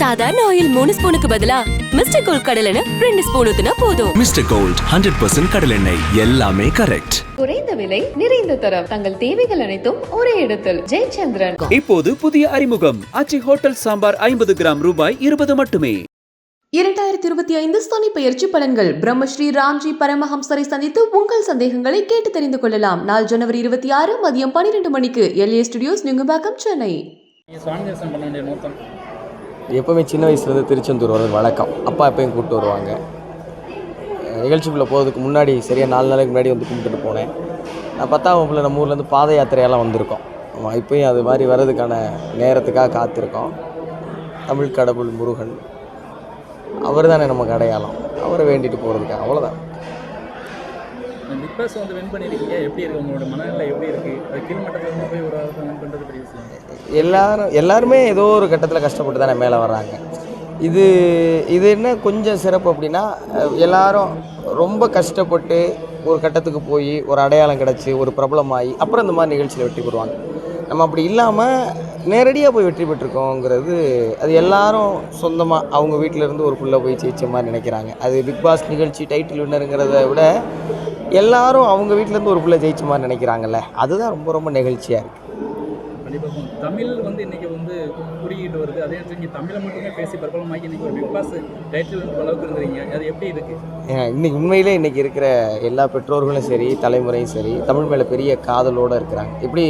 சாதாரண ஆயில் 3 ஸ்பூனுக்கு பதிலா மிஸ்டர் கோல்ட் கடலெண்ணெய் 2 ஸ்பூன் ஊத்துனா போதும். மிஸ்டர் கோல்ட் 100% கடலெண்ணெய், எல்லாமே கரெக்ட். குறைந்த விலை நிறைந்த தரம், தங்கள் தேவைகள் அனைத்தும் ஒரே இடத்தில். ஜெயச்சந்திரன். இப்போது புதிய அறிமுகம் ஆச்சி ஹோட்டல் சாம்பார் 50 கிராம் ரூபாய் 20 மட்டுமே. 2025 சனி பெயர்ச்சி பலன்கள். பிரம்மஸ்ரீ ராம்ஜி பரமஹம்சரை சந்தித்து உங்கள் சந்தேகங்களை கேட்டு தெரிந்து கொள்ளலாம். நாள் ஜனவரி 26 மதியம் 12 மணிக்கு எல்ஏ ஸ்டுடியோஸ், நுங்கம்பாக்கம், சென்னை. எப்போவுமே சின்ன வயசுலேருந்து திருச்செந்தூர் வர்றது வழக்கம். அப்பா எப்பயும் கூப்பிட்டு வருவாங்க. நிகழ்ச்சிக்குள்ளே போகிறதுக்கு முன்னாடி சரியாக 4 நாளைக்கு முன்னாடி வந்து கும்பிட்டுட்டு போனேன். நான் 10ஆம் வகுப்பில் நம்ம ஊர்லேருந்து பாத யாத்திரையெல்லாம் வந்திருக்கோம். இப்போயும் அது மாதிரி வர்றதுக்கான நேரத்துக்காக காத்திருக்கோம். தமிழ் கடவுள் முருகன் அவர் தானே நமக்கு அடையாளம், அவரை வேண்டிட்டு போகிறதுக்காக, அவ்வளோதான். பிக் பாஸ் வந்து வின் பண்ணியிருக்கீங்க, எப்படி இருக்குது உங்களோட மனநிலை? எப்படி இருக்குது? அது கீழ்மட்டத்தில் போய் ஒரு வின் பண்ணுறது பெரிய விஷயம். எல்லாருமே ஏதோ ஒரு கட்டத்தில் கஷ்டப்பட்டு தானே மேலே வர்றாங்க. இது என்ன கொஞ்சம் சிறப்பு அப்படின்னா, எல்லாரும் ரொம்ப கஷ்டப்பட்டு ஒரு கட்டத்துக்கு போய் ஒரு அடையாளம் கிடச்சி ஒரு பிரபலமாகி அப்புறம் இந்த மாதிரி நிகழ்ச்சியில் வெற்றி பெறுவாங்க. நம்ம அப்படி இல்லாமல் நேரடியாக போய் வெற்றி பெற்றிருக்கோங்கிறது, அது எல்லாரும் சொந்தமாக அவங்க வீட்டிலேருந்து ஒரு புள்ள போய் ஜெயிச்ச மாதிரி நினைக்கிறாங்க. அது பிக் பாஸ் நிகழ்ச்சி டைட்டில் வின்னருங்கிறத விட எல்லாரும் அவங்க வீட்டிலேருந்து ஒரு புள்ள ஜெயிச்ச மாதிரி நினைக்கிறாங்கல்ல, அதுதான் ரொம்ப ரொம்ப நெகிழ்ச்சியாக இருக்குது. கண்டிப்பாக தமிழ் வந்து இன்றைக்கி வந்து குறுகிட்டு வருது. அதே இடத்துல தமிழை மட்டுமே பேசி பிரபலமாக்கி இன்றைக்கி ஒரு பிக் பாஸ் டைட்டில் அளவுக்கு இருக்கிறீங்க, அது எப்படி இருக்குது? இன்றைக்கி உண்மையிலே இன்றைக்கி இருக்கிற எல்லா பெற்றோர்களும் சரி, தலைமுறையும் சரி, தமிழ் மேலே பெரிய காதலோடு இருக்கிறாங்க. இப்படி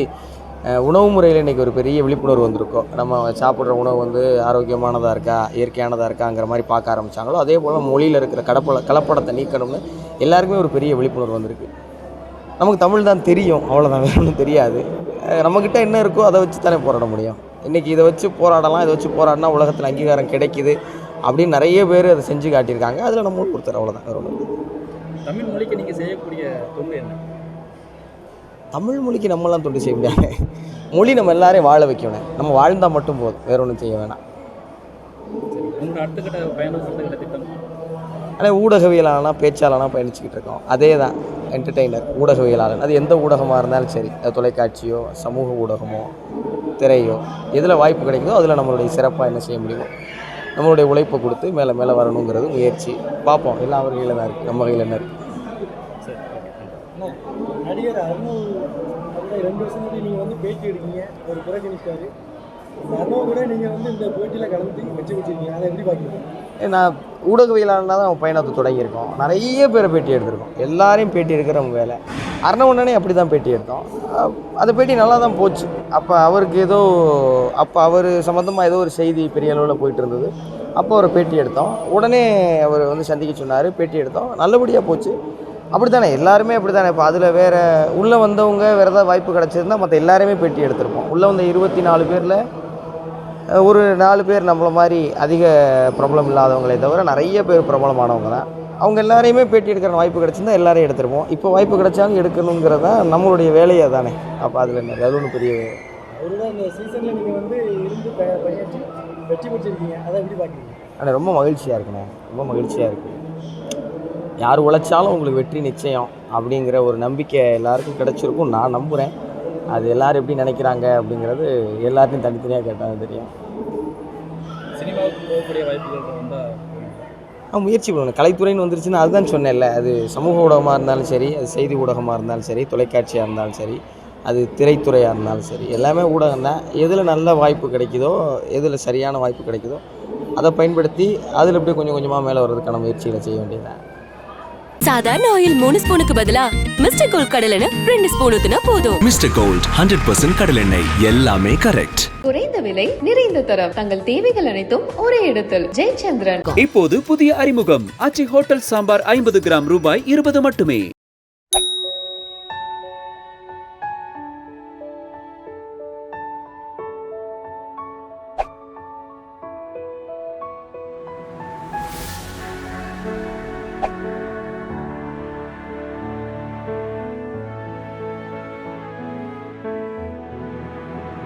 உணவு முறையில் இன்றைக்கி ஒரு பெரிய விழிப்புணர்வு வந்திருக்கோம். நம்ம சாப்பிட்ற உணவு வந்து ஆரோக்கியமானதாக இருக்கா, இயற்கையானதாக இருக்காங்கிற மாதிரி பார்க்க ஆரம்பித்தாங்களோ, அதே போல் மொழியில் இருக்கிற கலப்படத்தை நீக்கணும்னு எல்லாருக்குமே ஒரு பெரிய விழிப்புணர்வு வந்திருக்கு. நமக்கு தமிழ் தான் தெரியும், அவ்வளோதான், வேறு ஒன்றும் தெரியாது. நம்மக்கிட்ட என்ன இருக்கோ அதை வச்சு தானே போராட முடியும். இன்றைக்கி இதை வச்சு போராடலாம், இதை வச்சு போராடினா உலகத்தில் அங்கீகாரம் கிடைக்குது அப்படின்னு நிறைய பேர் அதை செஞ்சு காட்டியிருக்காங்க. அதில் நம்ம கொடுத்துறோம், அவ்வளோதான், வேறு ஒன்று. தமிழ் மொழிக்கு நீங்கள் செய்யக்கூடிய தொண்டு என்ன? தமிழ் மொழிக்கு நம்மளாம் தொண்டு செய்ய முடியாது. மொழி நம்ம எல்லாரையும் வாழ வைக்கணும். நம்ம வாழ்ந்தால் மட்டும் போதும், வேறு ஒன்றும் செய்ய வேணாம். உங்களோட அடுத்த பயண திட்டம்? ஆனால் ஊடகவியலாளனா பேச்சாளனா பயணிச்சுக்கிட்டு இருக்கோம். அதே தான் என்டர்டெய்னர், ஊடகவியலாளன். அது எந்த ஊடகமாக இருந்தாலும் சரி, அது தொலைக்காட்சியோ சமூக ஊடகமோ திரையோ, எதில் வாய்ப்பு கிடைக்குதோ அதில் நம்மளுடைய சிறப்பாக என்ன செய்ய முடியுமோ நம்மளுடைய உழைப்பை கொடுத்து மேலே மேலே வரணுங்கிறது முயற்சி. பார்ப்போம், எல்லாம் அவர் கையில் தான் இருக்குது, நம்ம கையில் என்ன இருக்குது. நடிகர் அர்ணவ் 2 வருஷத்துக்கு நீங்கள் வந்து பேட்டி எடுக்கீங்க, ஒரு புறக்கணிச்சாரு. அர்ணவ் கூட நீங்கள் வந்து இந்த போட்டியில் கலந்து வச்சுருக்கீங்க, அதை எப்படி பார்க்குறீங்க? நான் ஊடகவியலாளனாக தான் பயணத்தை தொடங்கியிருக்கோம். நிறைய பேரை பேட்டி எடுத்திருக்கோம். எல்லாரையும் பேட்டி எடுக்கிற நம்ம வேலை. அர்ணவனே அப்படி தான் பேட்டி எடுத்தோம். அந்த பேட்டி நல்லா தான் போச்சு. அப்போ அவருக்கு அப்போ அவர் சம்மந்தமாக ஏதோ ஒரு செய்தி பெரிய அளவில் போயிட்டு இருந்தது. அப்போ அவரை பேட்டி எடுத்தோம். உடனே அவர் வந்து சந்திக்க சொன்னார், பேட்டி எடுத்தோம், நல்லபடியாக போச்சு. அப்படி தானே எல்லாருமே அப்படி தானே. இப்போ அதில் வேறு உள்ளே வந்தவங்க வேறு ஏதாவது வாய்ப்பு கிடச்சிருந்தால் மற்ற எல்லாருமே பேட்டி எடுத்திருப்போம். உள்ளே வந்த 24 பேரில் ஒரு 4 பேர் நம்மளை மாதிரி அதிக பிரபலம் இல்லாதவங்களே தவிர நிறைய பேர் பிரபலமானவங்க தான். அவங்க எல்லாரையுமே பேட்டி எடுக்கிற வாய்ப்பு கிடச்சிருந்தால் எல்லாரையும் எடுத்துருப்போம். இப்போ வாய்ப்பு கிடைச்சாலும் எடுக்கணுங்கிறது தான் நம்மளுடைய வேலையை தானே. அப்போ அதில் என்ன, அது ஒன்றும் பெரிய அவருதான் இந்த சீசனில் நீங்கள் வந்து இருந்து பணியாற்றி வெற்றி பெற்றிருக்கீங்க, அதை எப்படி பார்க்குறீங்க? ஆனால் ரொம்ப மகிழ்ச்சியாக இருக்குண்ணே, ரொம்ப மகிழ்ச்சியாக இருக்குது. யார் உழைச்சாலும் உங்களுக்கு வெற்றி நிச்சயம் அப்படிங்கிற ஒரு நம்பிக்கை எல்லாருக்கும் கிடச்சிருக்கும் நான் நம்புகிறேன். அது எல்லோரும் எப்படி நினைக்கிறாங்க அப்படிங்கிறது எல்லாத்தையும் தனித்தனியாக கேட்டால் தெரியும். சினிமாவுக்கு போகக்கூடிய வாய்ப்புகள் வந்தால் முயற்சி பண்ணணும். கலைத்துறைன்னு வந்துருச்சுன்னா அதுதான் சொன்னேன்ல, அது சமூக ஊடகமாக இருந்தாலும் சரி, அது செய்தி ஊடகமாக இருந்தாலும் சரி, தொலைக்காட்சியாக இருந்தாலும் சரி, அது திரைத்துறையாக இருந்தாலும் சரி, எல்லாமே ஊடகம் தான். எதில் நல்ல வாய்ப்பு கிடைக்குதோ, எதில் சரியான வாய்ப்பு கிடைக்குதோ அதை பயன்படுத்தி அதில் எப்படி கொஞ்சம் கொஞ்சமாக மேலே வர்றதுக்கான முயற்சிகளை செய்ய வேண்டியதுதான். சாதாரண ஆயில் 3 ஸ்பூனுக்கு பதிலா மிஸ்டர் கோல்ட் கடலெண்ணெய் 2 ஸ்பூன் ஊத்துனா போதும். மிஸ்டர் கோல்ட் 100% கடலெண்ணெய், எல்லாமே கரெக்ட். குறைந்த விலை நிறைந்த தரம், தங்கள் தேவைகள் அனைத்தும் ஒரே இடத்தில். ஜெயச்சந்திரன். இப்போது புதிய அறிமுகம் ஆச்சி ஹோட்டல் சாம்பார் 50 கிராம் ரூபாய் 20 மட்டுமே.